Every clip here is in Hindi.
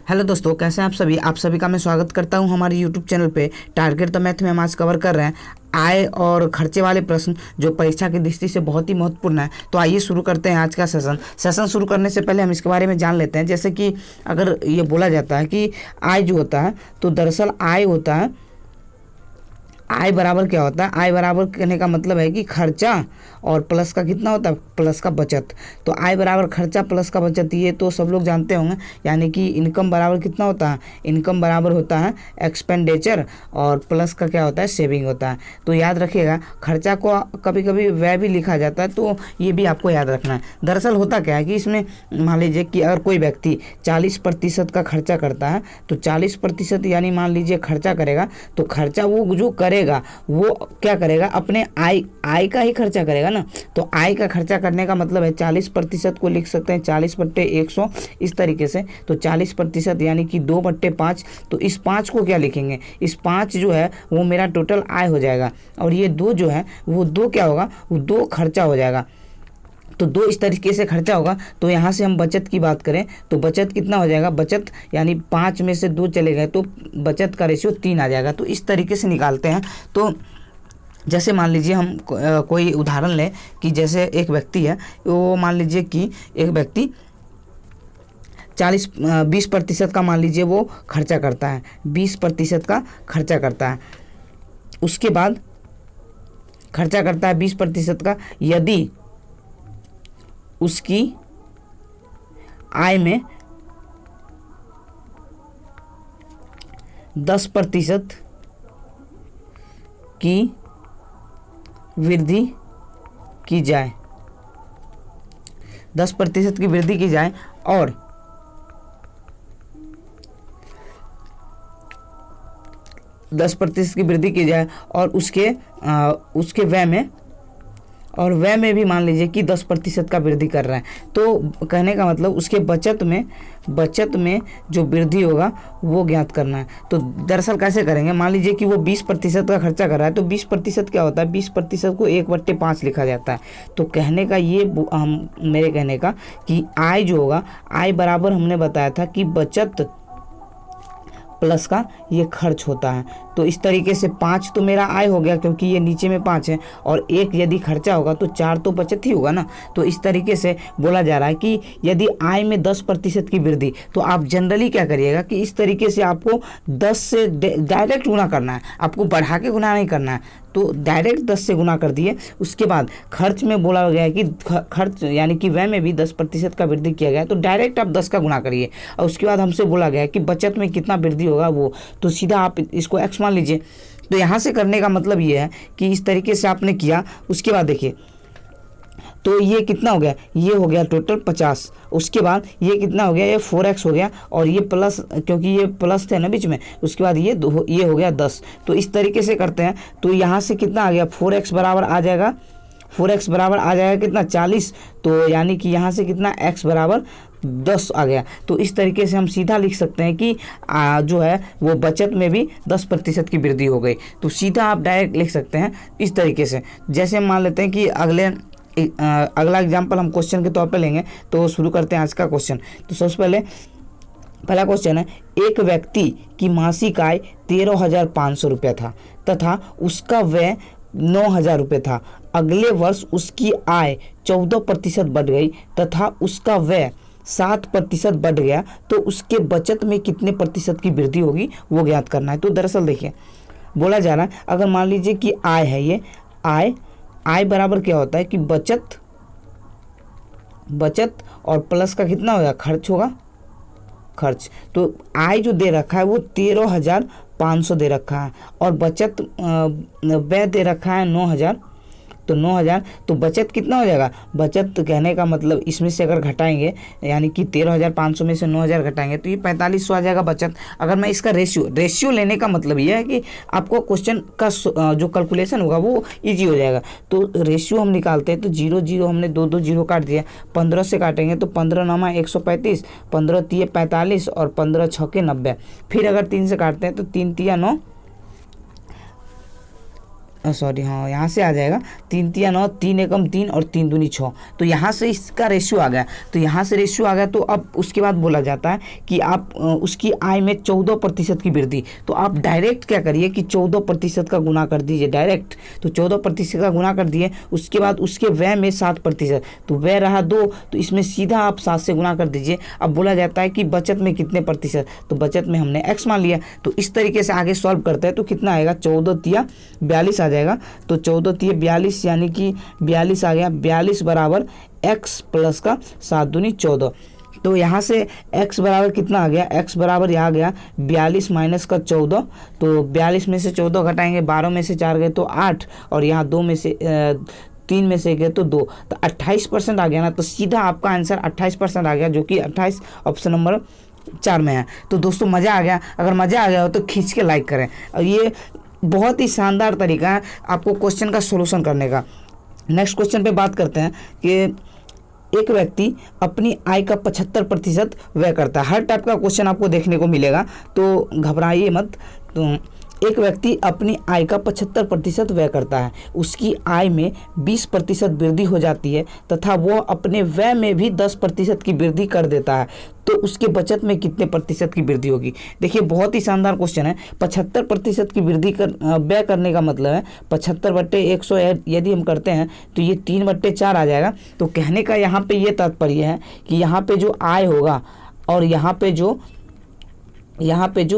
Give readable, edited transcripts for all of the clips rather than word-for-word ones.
हेलो दोस्तों, कैसे हैं आप सभी का मैं स्वागत करता हूं हमारे यूट्यूब चैनल पे। टारगेट द मैथ में हम आज कवर कर रहे हैं आय और खर्चे वाले प्रश्न जो परीक्षा की दृष्टि से बहुत ही महत्वपूर्ण है। तो आइए शुरू करते हैं आज का सेशन शुरू करने से पहले हम इसके बारे में जान लेते हैं। जैसे कि अगर ये बोला जाता है कि आय जो होता है, तो दरअसल आय होता है, आय बराबर क्या होता है? आय बराबर कहने का मतलब है कि खर्चा और प्लस का कितना होता है, प्लस का बचत। तो आय बराबर खर्चा प्लस का बचत, ये तो सब लोग जानते होंगे। यानी कि इनकम बराबर कितना होता है? इनकम बराबर होता है एक्सपेंडिचर और प्लस का क्या होता है? सेविंग होता है। तो याद रखिएगा, खर्चा को कभी कभी व्यय भी लिखा जाता है, तो ये भी आपको याद रखना है। दरअसल होता क्या है कि इसमें मान लीजिए कि अगर कोई व्यक्ति 40% का खर्चा करता है, तो 40% यानी मान लीजिए खर्चा करेगा, तो खर्चा वो जो करेगा वो क्या करेगा? अपने आय का ही खर्चा करेगा ना। तो आय का खर्चा करने का मतलब है 40% को लिख सकते हैं 40/100 इस तरीके से। तो 40% यानी कि 2/5। तो इस 5 को क्या लिखेंगे? इस 5 जो है वो मेरा टोटल आय हो जाएगा, और ये 2 जो है वो 2 क्या होगा? वो 2 खर्चा हो जाएगा। तो 2 इस तरीके से खर्चा होगा। तो यहाँ से हम बचत की बात करें तो बचत कितना हो जाएगा? बचत यानी 5 में से 2 चले गए तो बचत का रेशियो 3 आ जाएगा। तो इस तरीके से निकालते हैं। तो जैसे मान लीजिए हम कोई उदाहरण लें कि जैसे एक व्यक्ति है, वो मान लीजिए कि एक व्यक्ति 20% का मान लीजिए वो खर्चा करता है, 20% का खर्चा करता है। उसके बाद खर्चा करता है 20% का। यदि उसकी आय में 10% की वृद्धि की जाए, 10% की वृद्धि की जाए और 10% की वृद्धि की जाए और उसके व्यय में भी मान लीजिए कि 10% का वृद्धि कर रहा है। तो कहने का मतलब उसके बचत में जो वृद्धि होगा वो ज्ञात करना है। तो दरअसल कैसे करेंगे? मान लीजिए कि वो 20% का खर्चा कर रहा है, तो 20% क्या होता है? 20% को 1/5 लिखा जाता है। तो कहने का ये मेरे कहने का कि आय जो होगा, आय बराबर हमने बताया था कि बचत प्लस का ये खर्च होता है। तो इस तरीके से 5 तो मेरा आय हो गया, क्योंकि ये नीचे में 5 है, और 1 यदि खर्चा होगा तो 4 तो बचत ही होगा ना। तो इस तरीके से बोला जा रहा है कि यदि आय में 10% की वृद्धि, तो आप जनरली क्या करिएगा कि इस तरीके से आपको 10 से डायरेक्ट गुना करना है, आपको बढ़ा के गुना नहीं करना है। तो डायरेक्ट 10 से गुना कर दिए। उसके बाद खर्च में बोला गया है कि खर्च यानी कि व्यय में भी 10% का वृद्धि किया गया है, तो डायरेक्ट आप 10 का गुना करिए। और उसके बाद हमसे बोला गया है कि बचत में कितना वृद्धि होगा वो, तो सीधा आप इसको x मान लीजिए। तो यहाँ से करने का मतलब ये है कि इस तरीके से आपने किया। उसके बाद देखिए, तो ये कितना हो गया? ये हो गया टोटल 50। उसके बाद ये कितना हो गया? ये 4x हो गया, और ये प्लस, क्योंकि ये प्लस थे ना बीच में। उसके बाद ये हो गया 10। तो इस तरीके से करते हैं। तो यहाँ से कितना आ गया? 4x बराबर आ जाएगा, 4x बराबर आ जाएगा कितना? 40। तो यानी कि यहाँ से कितना? x बराबर 10 आ गया। तो इस तरीके से हम सीधा लिख सकते हैं कि जो है वो बचत में भी 10% की वृद्धि हो गई। तो सीधा आप डायरेक्ट लिख सकते हैं इस तरीके से। जैसे मान लेते हैं कि अगला एग्जाम्पल हम क्वेश्चन के तौर पे लेंगे। तो शुरू करते हैं आज का क्वेश्चन। तो सबसे पहला क्वेश्चन है, एक व्यक्ति की मासिक आय 13,500 रुपये था तथा उसका व्यय 9,000 रुपये था। अगले वर्ष उसकी आय 14% बढ़ गई तथा उसका व्यय 7% बढ़ गया, तो उसके बचत में कितने प्रतिशत की वृद्धि होगी वो ज्ञात करना है। तो दरअसल देखिए, बोला जा रहा है, अगर मान लीजिए कि आय है, ये आय बराबर क्या होता है कि बचत और प्लस का कितना होगा? खर्च होगा, खर्च। तो आय जो दे रखा है वो 13,500 दे रखा है, और बचत व्यय दे रखा है 9,000। तो 9,000, तो बचत कितना हो जाएगा? बचत कहने का मतलब इसमें से अगर घटाएंगे, यानी कि 13,500 में से 9,000 घटाएंगे तो ये 4,500 आ जाएगा बचत। अगर मैं इसका रेशियो लेने का मतलब ये है कि आपको क्वेश्चन का जो कैलकुलेशन होगा वो इजी हो जाएगा। तो रेशियो हम निकालते हैं, तो 0 0 हमने 2 0 काट दिया। 15 से काटेंगे तो 15 9 135, 15 3 45 और 15 6 90। फिर अगर 3 से काटते हैं तो 3 3 9 सॉरी, हाँ यहाँ से आ जाएगा 3 तिया 9, 3 एकम 3 और 3 दूनी 6। तो यहाँ से इसका रेशियो आ गया, तो यहाँ से रेशियो आ गया। तो अब उसके बाद बोला जाता है कि आप उसकी आय में 14% की वृद्धि। तो आप डायरेक्ट क्या करिए कि 14% का गुना कर दीजिए डायरेक्ट। तो 14% का गुना कर दिए, उसके बाद उसके व्यय में 7%, तो व्यय रहा 2, तो इसमें सीधा आप 7 से गुना कर दीजिए। अब बोला जाता है कि बचत में कितने प्रतिशत, तो बचत में हमने x मान लिया। तो इस तरीके से आगे सॉल्व करते हैं तो कितना आएगा, 14 तिया 42 आ जाएगा। तो 14 तिया 42 यानी कि 42 आ गया। 42 बराबर x प्लस का 7 दूनी 14। तो यहाँ से x बराबर कितना आ गया, x बराबर यहाँ आ गया 42 माइनस का 14। तो 42 में से 14 घटाएंगे, 12 में से 4 गए तो 8, और यहाँ 2 में से 3 में से गए तो 2, तो 28% आ गया ना। तो सीधा आपका आंसर 28% आ गया, जो कि 28 ऑप्शन नंबर 4 में है। तो दोस्तों मज़ा आ गया, अगर मज़ा आ गया हो तो खींच के लाइक करें। और ये बहुत ही शानदार तरीका है आपको क्वेश्चन का सोल्यूशन करने का। नेक्स्ट क्वेश्चन पे बात करते हैं कि एक व्यक्ति अपनी आय का 75% व्यय करता है। हर टाइप का क्वेश्चन आपको देखने को मिलेगा, तो घबराइए मत। तो एक व्यक्ति अपनी आय का 75% व्यय करता है, उसकी आय में 20% वृद्धि हो जाती है तथा वह अपने व्यय में भी 10% की वृद्धि कर देता है, तो उसके बचत में कितने प्रतिशत की वृद्धि होगी। देखिए बहुत ही शानदार क्वेश्चन है। 75% की वृद्धि व्यय करने का मतलब है 75/100 यदि हम करते हैं तो ये 3/4 आ जाएगा। तो कहने का यहाँ पे ये तात्पर्य है कि यहाँ पे जो आय होगा और यहाँ पे जो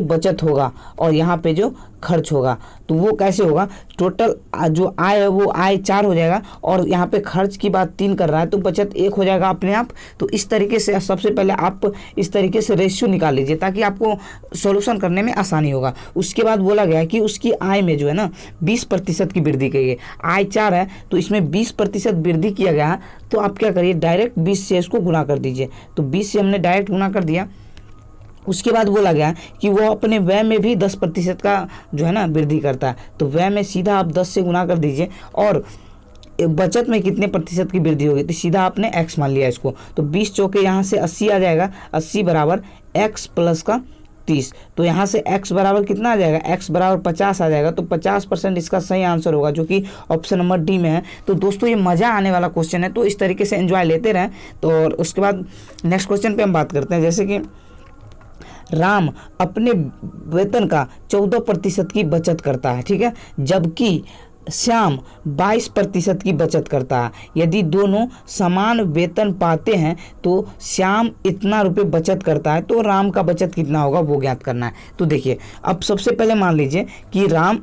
बचत होगा और यहाँ पे जो खर्च होगा, तो वो कैसे होगा, टोटल जो आय है वो आय 4 हो जाएगा, और यहाँ पे खर्च की बात 3 कर रहा है, तो बचत 1 हो जाएगा अपने आप। तो इस तरीके से सबसे पहले आप इस तरीके से रेशियो निकाल लीजिए ताकि आपको सॉल्यूशन करने में आसानी होगा। उसके बाद बोला गया है कि उसकी आय में जो है ना 20% की वृद्धि की गई। आय 4 है तो इसमें 20% वृद्धि किया गया है, तो आप क्या करिए डायरेक्ट 20 से इसको गुना कर दीजिए। तो 20 से हमने डायरेक्ट गुना कर दिया। उसके बाद बोला गया कि वो अपने व्यय में भी 10% का जो है ना वृद्धि करता है, तो व्यय में सीधा आप 10 से गुना कर दीजिए। और बचत में कितने प्रतिशत की वृद्धि होगी, तो सीधा आपने x मान लिया इसको। तो 20 चौके यहाँ से 80 आ जाएगा, 80 बराबर x प्लस का 30। तो यहाँ से x बराबर कितना आ जाएगा, x बराबर 50 आ जाएगा। तो 50% इसका सही आंसर होगा, जो कि ऑप्शन नंबर डी में है। तो दोस्तों ये मज़ा आने वाला क्वेश्चन है, तो इस तरीके से एंजॉय लेते रहें। तो और उसके बाद नेक्स्ट क्वेश्चन पे हम बात करते हैं, जैसे कि राम अपने वेतन का 14% की बचत करता है, ठीक है, जबकि श्याम 22% की बचत करता है। यदि दोनों समान वेतन पाते हैं तो श्याम इतना रुपए बचत करता है, तो राम का बचत कितना होगा वो ज्ञात करना है। तो देखिए अब सबसे पहले मान लीजिए कि राम,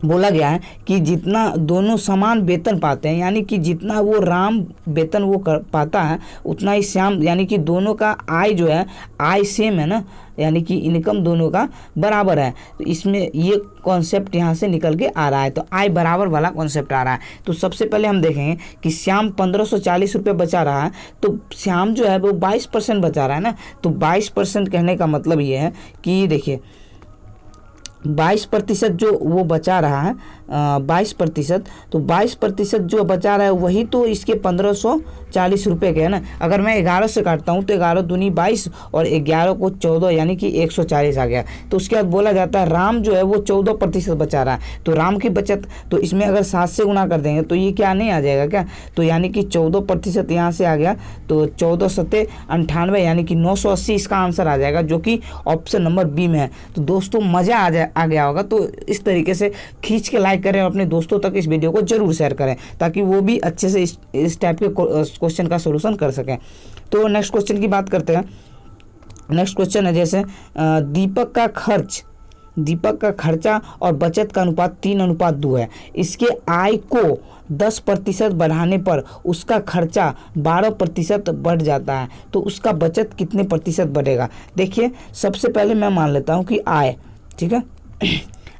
बोला गया है कि जितना दोनों समान वेतन पाते हैं, यानी कि जितना वो राम वेतन वो कर पाता है उतना ही श्याम, यानी कि दोनों का आय जो है आय सेम है ना, यानी कि इनकम दोनों का बराबर है। तो इसमें ये कॉन्सेप्ट यहाँ से निकल के आ रहा है, तो आय बराबर वाला कॉन्सेप्ट आ रहा है। तो सबसे पहले हम देखेंगे कि श्याम 1540 रुपये बचा रहा है, तो श्याम जो है वो 22% बचा रहा है ना। तो 22% कहने का मतलब ये है कि देखिए 22% जो वो बचा रहा है 22%, तो 22% जो बचा रहा है वही तो इसके 1540 रुपये के है ना। अगर मैं 11 से काटता हूँ तो 11 दूनी 22 और 11 को 14 यानी कि 140 आ गया। तो उसके बाद बोला जाता है राम जो है वो 14% बचा रहा है, तो राम की बचत, तो इसमें अगर 7 से गुना कर देंगे तो ये क्या नहीं आ जाएगा क्या, तो यानी कि 14% यहाँ से आ गया, तो 14 सत्ते 98 यानी कि 980 इसका आंसर आ जाएगा, जो कि ऑप्शन नंबर बी में है। तो दोस्तों मज़ा आ गया होगा, तो इस तरीके से खींच के लाइक करें और अपने दोस्तों तक इस वीडियो को जरूर शेयर करें ताकि वो भी अच्छे से इस टाइप के क्वेश्चन का सॉल्यूशन कर सकें। तो नेक्स्ट क्वेश्चन की बात करते हैं। नेक्स्ट क्वेश्चन है जैसे दीपक का खर्चा और बचत का अनुपात 3:2 है। इसके आय को 10% बढ़ाने पर उसका खर्चा 12% बढ़ जाता है, तो उसका बचत कितने प्रतिशत बढ़ेगा। देखिए सबसे पहले मैं मान लेता हूँ कि आय, ठीक है,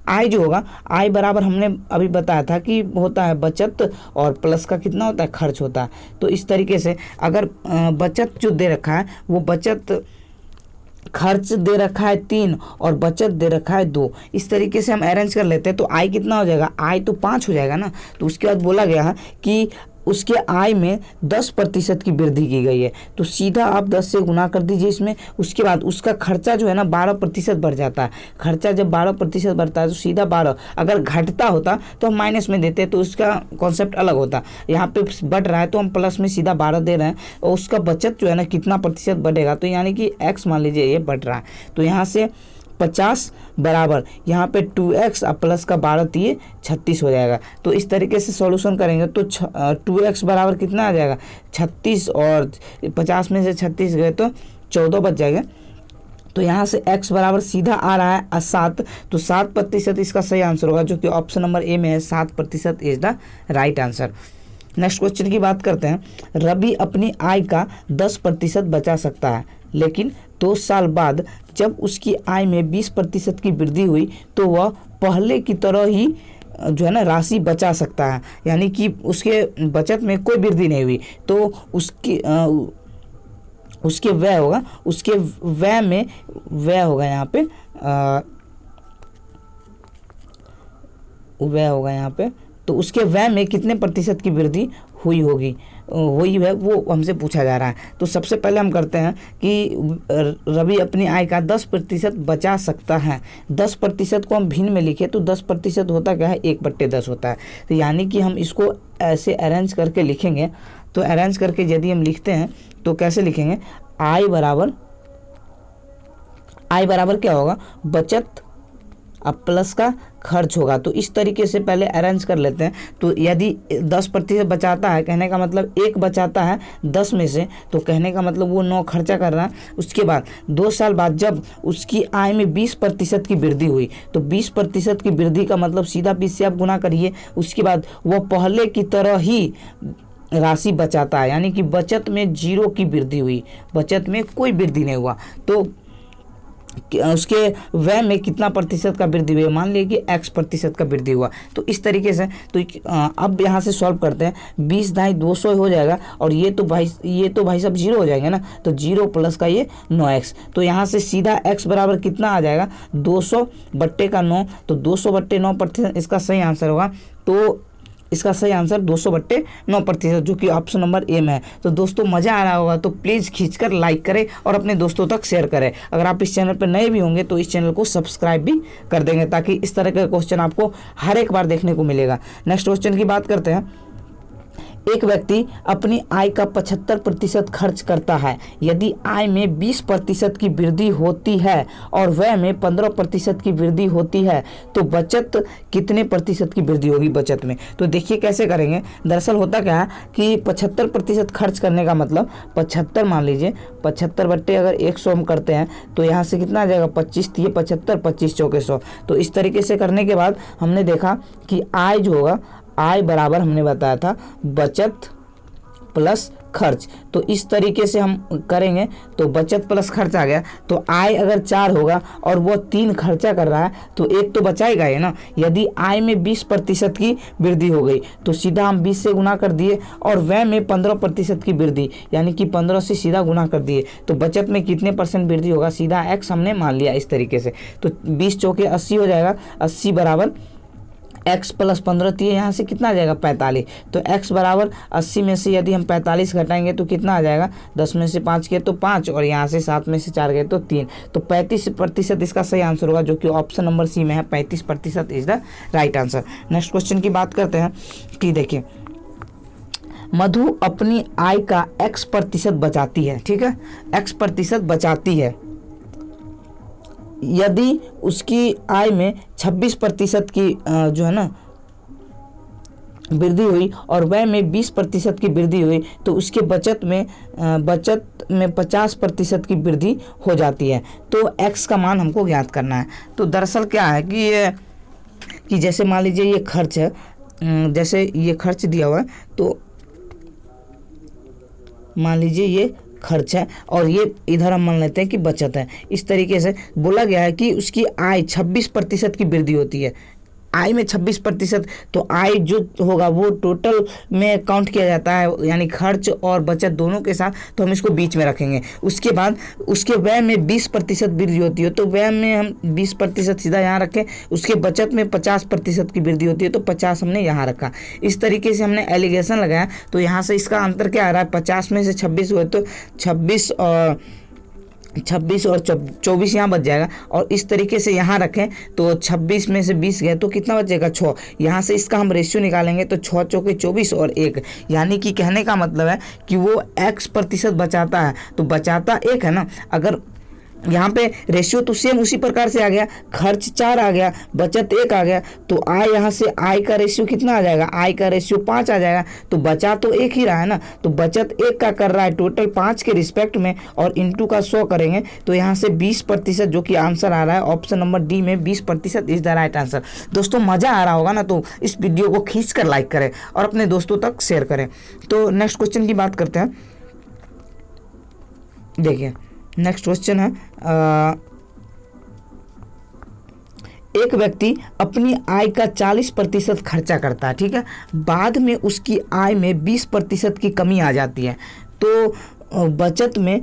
आय जो होगा, आय बराबर हमने अभी बताया था कि होता है बचत और प्लस का कितना होता है, खर्च होता है। तो इस तरीके से अगर बचत जो दे रखा है वो बचत, खर्च दे रखा है 3 और बचत दे रखा है 2, इस तरीके से हम अरेंज कर लेते हैं। तो आय कितना हो जाएगा, आय तो 5 हो जाएगा ना। तो उसके बाद बोला गया है कि उसके आय में 10% की वृद्धि की गई है, तो सीधा आप 10 से गुना कर दीजिए इसमें। उसके बाद उसका खर्चा जो है ना 12% बढ़ जाता है। खर्चा जब 12% बढ़ता है तो सीधा 12, अगर घटता होता तो हम माइनस में देते, तो उसका कॉन्सेप्ट अलग होता। यहाँ पे बढ़ रहा है तो हम प्लस में सीधा 12 दे रहे हैं, और उसका बचत जो है ना कितना प्रतिशत बढ़ेगा, तो यानी कि x मान लीजिए ये बढ़ रहा है, तो यहाँ से 50 बराबर यहाँ पे 2x और प्लस का 12 दिए 36 हो जाएगा। तो इस तरीके से सॉल्यूशन करेंगे तो 2x बराबर कितना आ जाएगा 36, और 50 में से 36 गए तो 14 बच जाएगा। तो यहाँ से x बराबर सीधा आ रहा है 7, तो 7% इसका सही आंसर होगा, जो कि ऑप्शन नंबर ए में है। 7% is the right answer. Next question की बात करते हैं। रवि अपनी आय का 10% बचा सकता है, लेकिन 2 साल बाद जब उसकी आय में 20% की वृद्धि हुई तो वह पहले की तरह ही जो है ना राशि बचा सकता है, यानी कि उसके बचत में कोई वृद्धि नहीं हुई, तो उसके व्यय होगा, उसके व्यय में व्यय होगा यहाँ पे व्यय होगा यहाँ पे, तो उसके व्यय में कितने प्रतिशत की वृद्धि हुई होगी, वही है वो हमसे पूछा जा रहा है। तो सबसे पहले हम करते हैं कि रवि अपनी आय का 10% बचा सकता है। 10% को हम भिन्न में लिखे तो 10% होता क्या है 1/10 होता है, तो यानी कि हम इसको ऐसे अरेंज करके लिखेंगे। तो अरेंज करके यदि हम लिखते हैं तो कैसे लिखेंगे, आय बराबर क्या होगा, बचत अब प्लस का खर्च होगा। तो इस तरीके से पहले अरेंज कर लेते हैं। तो यदि 10% बचाता है, कहने का मतलब 1 बचाता है 10 में से, तो कहने का मतलब वो 9 खर्चा कर रहा है। उसके बाद 2 साल बाद जब उसकी आय में 20% की वृद्धि हुई, तो 20% की वृद्धि का मतलब सीधा 20 से आप गुना करिए। उसके बाद वो पहले की तरह ही राशि बचाता है, यानी कि बचत में 0 की वृद्धि हुई, बचत में कोई वृद्धि नहीं हुआ। तो उसके व्यय में कितना प्रतिशत का वृद्धि हुई, मान लीजिए कि x% का वृद्धि हुआ। तो इस तरीके से तो अब यहाँ से सॉल्व करते हैं। 20 × 200 हो जाएगा, और ये तो भाई साहब 0 हो जाएंगे ना, तो 0 प्लस का ये 9x, तो यहाँ से सीधा x बराबर कितना आ जाएगा 200/9, तो 200/9% इसका सही आंसर होगा। तो इसका सही आंसर 200/9%, जो कि ऑप्शन नंबर ए में है। तो दोस्तों मज़ा आ रहा होगा तो प्लीज़ खींचकर लाइक करें और अपने दोस्तों तक शेयर करें। अगर आप इस चैनल पर नए भी होंगे तो इस चैनल को सब्सक्राइब भी कर देंगे, ताकि इस तरह का क्वेश्चन आपको हर एक बार देखने को मिलेगा। नेक्स्ट क्वेश्चन की बात करते हैं। एक व्यक्ति अपनी आय का 75% खर्च करता है। यदि आय में 20% की वृद्धि होती है और व्यय में 15% की वृद्धि होती है, तो बचत कितने प्रतिशत की वृद्धि होगी बचत में। तो देखिए कैसे करेंगे। दरअसल होता क्या है कि 75% खर्च करने का मतलब 75 मान लीजिए, 75 अगर 100 हम करते हैं तो यहाँ से कितना आ जाएगा 25 × 75, 25 × 100। तो इस तरीके से करने के बाद हमने देखा कि आय जो होगा, आय बराबर हमने बताया था बचत प्लस खर्च। तो इस तरीके से हम करेंगे तो बचत प्लस खर्च आ गया। तो आय अगर 4 होगा और वो 3 खर्चा कर रहा है, तो 1 तो बचाएगा है ना। यदि आय में 20% की वृद्धि हो गई तो सीधा हम 20 से गुना कर दिए, और व्यय में 15% की वृद्धि, यानी कि 15 से सीधा गुना कर दिए, तो बचत में कितने % वृद्धि होगा, सीधा x हमने मान लिया इस तरीके से। तो 20 × 4 = 80 हो जाएगा। 80 बराबर x + 15 दिए, यहाँ से कितना आ जाएगा 45। तो x बराबर 80 में से यदि हम 45 घटाएंगे तो कितना आ जाएगा, 10 में से 5 गए तो 5, और यहाँ से 7 में से 4 गए तो 3। तो 35% इसका सही आंसर होगा, जो कि ऑप्शन नंबर सी में है। 35% is the right answer. Next question की बात करते हैं कि देखिए, मधु अपनी आय का x% बचाती है, ठीक है, x% बचाती है। यदि उसकी आय में 26% की जो है ना वृद्धि हुई और व्यय में 20% की वृद्धि हुई, तो उसके बचत में 50% की वृद्धि हो जाती है। तो x का मान हमको ज्ञात करना है। तो दरअसल क्या है कि जैसे मान लीजिए ये खर्च है, जैसे ये खर्च दिया हुआ है, तो मान लीजिए ये खर्च है और ये इधर हम मान लेते हैं कि बचत है। इस तरीके से बोला गया है कि उसकी आय 26% की वृद्धि होती है, आय में 26%, तो आय जो होगा वो टोटल में काउंट किया जाता है, यानी खर्च और बचत दोनों के साथ, तो हम इसको बीच में रखेंगे। उसके बाद उसके व्यय में 20% वृद्धि होती है, तो व्यय में हम 20% सीधा यहाँ रखें। उसके बचत में 50% की वृद्धि होती है, तो 50 हमने यहाँ रखा। इस तरीके से हमने एलिगेशन लगाया। तो यहाँ से इसका अंतर क्या आ रहा है, 50 में से 26 हुए तो 26 और 24 यहाँ बच जाएगा। और इस तरीके से यहाँ रखें तो 26 में से 20 गए तो कितना बचेगा, 6। यहाँ से इसका हम रेशियो निकालेंगे तो 6 चौके 24 और 1, यानी कि कहने का मतलब है कि वो x% बचाता है, तो बचाता 1 है ना। अगर यहाँ पे रेशियो तो सेम उसी प्रकार से आ गया, खर्च 4 आ गया, बचत 1 आ गया, तो आय यहाँ से आय का रेशियो कितना आ जाएगा, आय का रेशियो 5 आ जाएगा। तो बचा तो 1 ही रहा है ना, तो बचत 1 का कर रहा है टोटल 5 के रिस्पेक्ट में, और इंटू का 100 करेंगे तो यहाँ से 20% जो कि आंसर आ रहा है ऑप्शन नंबर डी में 20% इज द राइट आंसर। दोस्तों मज़ा आ रहा होगा ना, तो इस वीडियो को खींच कर लाइक करें और अपने दोस्तों तक शेयर करें। तो नेक्स्ट क्वेश्चन की बात करते हैं। देखिए नेक्स्ट क्वेश्चन है, एक व्यक्ति अपनी आय का 40% खर्चा करता है, ठीक है। बाद में उसकी आय में 20% की कमी आ जाती है, तो बचत में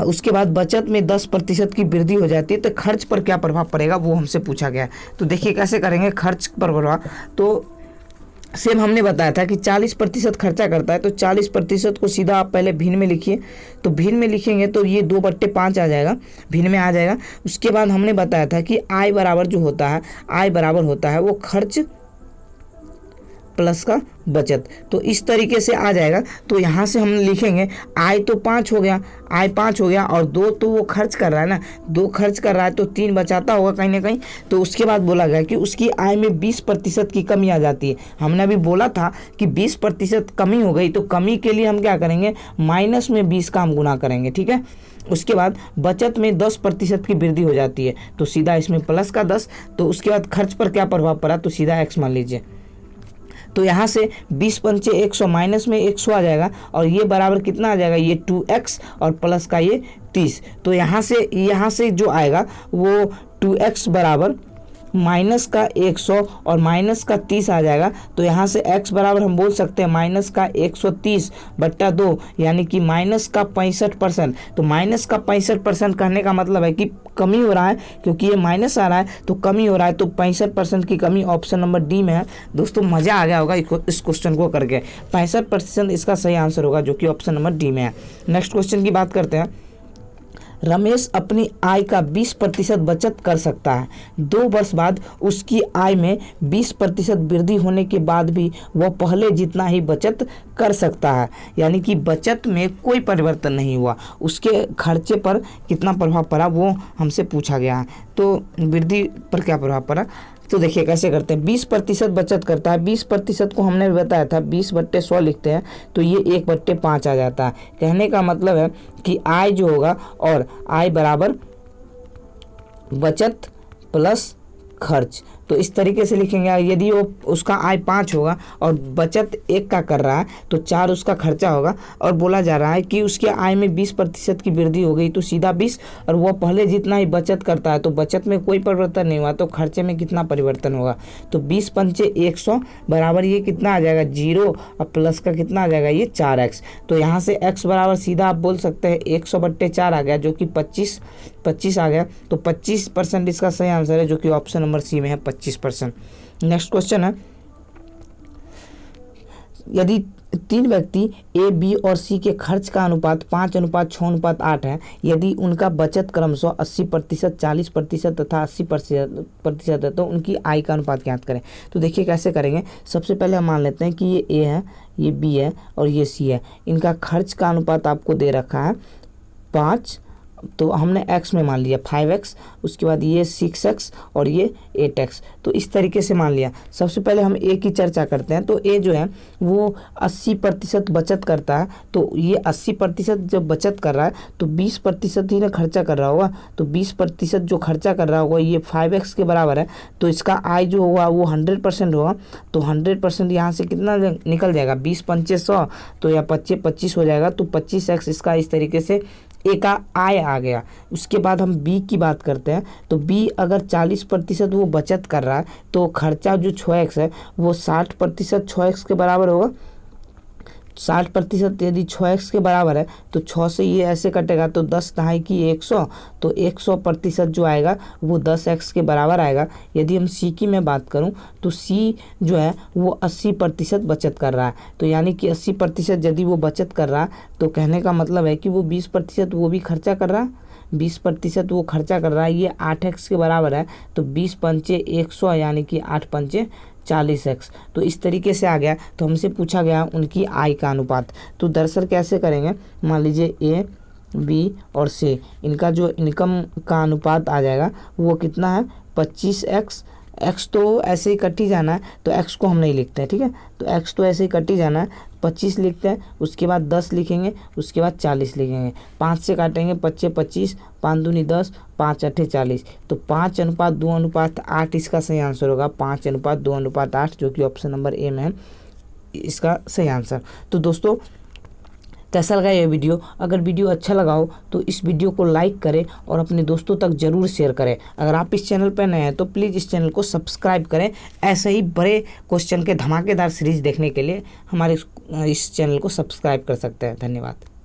उसके बाद बचत में 10% की वृद्धि हो जाती है, तो खर्च पर क्या प्रभाव पड़ेगा वो हमसे पूछा गया है। तो देखिए कैसे करेंगे खर्च पर प्रभाव। तो सेम हमने बताया था कि 40% खर्चा करता है, तो 40% को सीधा आप पहले भिन्न में लिखिए। तो भिन्न में लिखेंगे तो ये 2/5 आ जाएगा, भिन्न में आ जाएगा। उसके बाद हमने बताया था कि आय बराबर जो होता है, आय बराबर होता है वो खर्च प्लस का बचत, तो इस तरीके से आ जाएगा। तो यहाँ से हम लिखेंगे आय तो 5 हो गया, आय 5 हो गया, और 2 तो वो खर्च कर रहा है ना, 2 खर्च कर रहा है तो 3 बचाता होगा कहीं ना कहीं। तो उसके बाद बोला गया कि उसकी आय में 20% की कमी आ जाती है। हमने अभी बोला था कि 20% कमी हो गई, तो कमी के लिए हम क्या करेंगे, माइनस में 20 का हम गुना करेंगे, ठीक है। उसके बाद बचत में 10% की वृद्धि हो जाती है, तो सीधा इसमें प्लस का 10। तो उसके बाद खर्च पर क्या प्रभाव पड़ा, तो सीधा x मान लीजिए। तो यहाँ से 20 पंचे 100, माइनस में 100 आ जाएगा, और ये बराबर कितना आ जाएगा, ये 2x और प्लस का ये 30। तो यहाँ से जो आएगा वो 2x बराबर माइनस का 100 और माइनस का 30 आ जाएगा। तो यहाँ से x बराबर हम बोल सकते हैं माइनस का 130/2, यानी कि माइनस का 65%। तो माइनस का 65% कहने का मतलब है कि कमी हो रहा है, क्योंकि ये माइनस आ रहा है तो कमी हो रहा है, तो 65% की कमी ऑप्शन नंबर डी में है। दोस्तों मज़ा आ गया होगा इस क्वेश्चन को करके। 65% इसका सही आंसर होगा, जो कि ऑप्शन नंबर डी में है। नेक्स्ट क्वेश्चन की बात करते हैं। रमेश अपनी आय का 20% बचत कर सकता है। 2 वर्ष बाद उसकी आय में 20% वृद्धि होने के बाद भी वह पहले जितना ही बचत कर सकता है, यानी कि बचत में कोई परिवर्तन नहीं हुआ। उसके खर्चे पर कितना प्रभाव पड़ा वो हमसे पूछा गया है। तो वृद्धि पर क्या प्रभाव पड़ा, तो देखिए कैसे करते हैं। 20% बचत करता है, 20% को हमने बताया था 20/100 लिखते हैं, तो ये 1/5 आ जाता है। कहने का मतलब है कि आय जो होगा, और आय बराबर बचत प्लस खर्च, तो इस तरीके से लिखेंगे। यदि वो उसका आय 5 होगा और बचत 1 का कर रहा है, तो 4 उसका खर्चा होगा, और बोला जा रहा है कि उसके आय में 20% की वृद्धि हो गई, तो सीधा 20, और वह पहले जितना ही बचत करता है तो बचत में कोई परिवर्तन नहीं हुआ, तो खर्चे में कितना परिवर्तन होगा। तो 20 पंचे 100 बराबर ये कितना आ जाएगा, 0, और प्लस का कितना आ जाएगा, ये 4x। तो यहाँ से x बराबर सीधा आप बोल सकते हैं 100/4 आ गया, जो कि 25 आ गया। तो 25% इसका सही आंसर है, जो कि ऑप्शन नंबर सी में है 25%। नेक्स्ट क्वेश्चन है, यदि 3 व्यक्ति ए, बी और सी के खर्च का अनुपात 5:6:8 है, यदि उनका बचत क्रमशः 80%, 40% तथा 80% है, तो उनकी आय का अनुपात ज्ञात करें। तो देखिए कैसे करेंगे। सबसे पहले हम मान लेते हैं कि ये ए है, ये बी है और ये सी है। इनका खर्च का अनुपात आपको दे रखा है 5, तो हमने x में मान लिया 5x, उसके बाद ये 6x और ये 8x, तो इस तरीके से मान लिया। सबसे पहले हम a की चर्चा करते हैं। तो a जो है वो 80% बचत करता है, तो ये 80% जब बचत कर रहा है तो 20% ही ना खर्चा कर रहा होगा, तो 20% जो खर्चा कर रहा होगा ये 5x के बराबर है, तो इसका आय जो होगा वो 100% होगा। तो 100% यहाँ से कितना निकल जाएगा, 20 पंचे 100, तो या 25 हो जाएगा, तो 25x इसका इस तरीके से ए का आय आ गया। उसके बाद हम बी की बात करते हैं, तो बी अगर 40% वो बचत कर रहा है तो खर्चा जो 6x है वो 60% 6x के बराबर होगा। 60% यदि 6x के बराबर है तो 6 से ये ऐसे कटेगा तो 10 दहाई की 100, तो 100% जो आएगा वो 10x के बराबर आएगा। यदि हम सी की मैं बात करूं तो सी जो है वो 80% बचत कर रहा है, तो यानी कि 80% यदि वो बचत कर रहा है तो कहने का मतलब है कि वो 20% वो भी खर्चा कर रहा है, 20% वो खर्चा कर रहा है। ये 8x के बराबर है, तो 20 पंचे 100 यानी कि 8 पंचे 40x। तो इस तरीके से आ गया। तो हमसे पूछा गया उनकी आय का अनुपात, तो दरअसल कैसे करेंगे, मान लीजिए ए बी और सी, इनका जो इनकम का अनुपात आ जाएगा वो कितना है 25x। x तो ऐसे ही कट ही जाना है, तो x को हम नहीं लिखते हैं, ठीक है, तो x तो ऐसे ही कट ही जाना है, 25 लिखते हैं, उसके बाद 10 लिखेंगे, उसके बाद 40 लिखेंगे, 5 से काटेंगे, 25 25, 5 दूनी 10, 5 अट्ठे 40, तो 5:2:8 इसका सही आंसर होगा। 5:2:8 जो कि ऑप्शन नंबर ए में है इसका सही आंसर। तो दोस्तों कैसा लगा ये वीडियो? अगर वीडियो अच्छा लगा हो तो इस वीडियो को लाइक करें और अपने दोस्तों तक ज़रूर शेयर करें। अगर आप इस चैनल पर नए हैं तो प्लीज़ इस चैनल को सब्सक्राइब करें। ऐसे ही बड़े क्वेश्चन के धमाकेदार सीरीज देखने के लिए हमारे इस चैनल को सब्सक्राइब कर सकते हैं। धन्यवाद।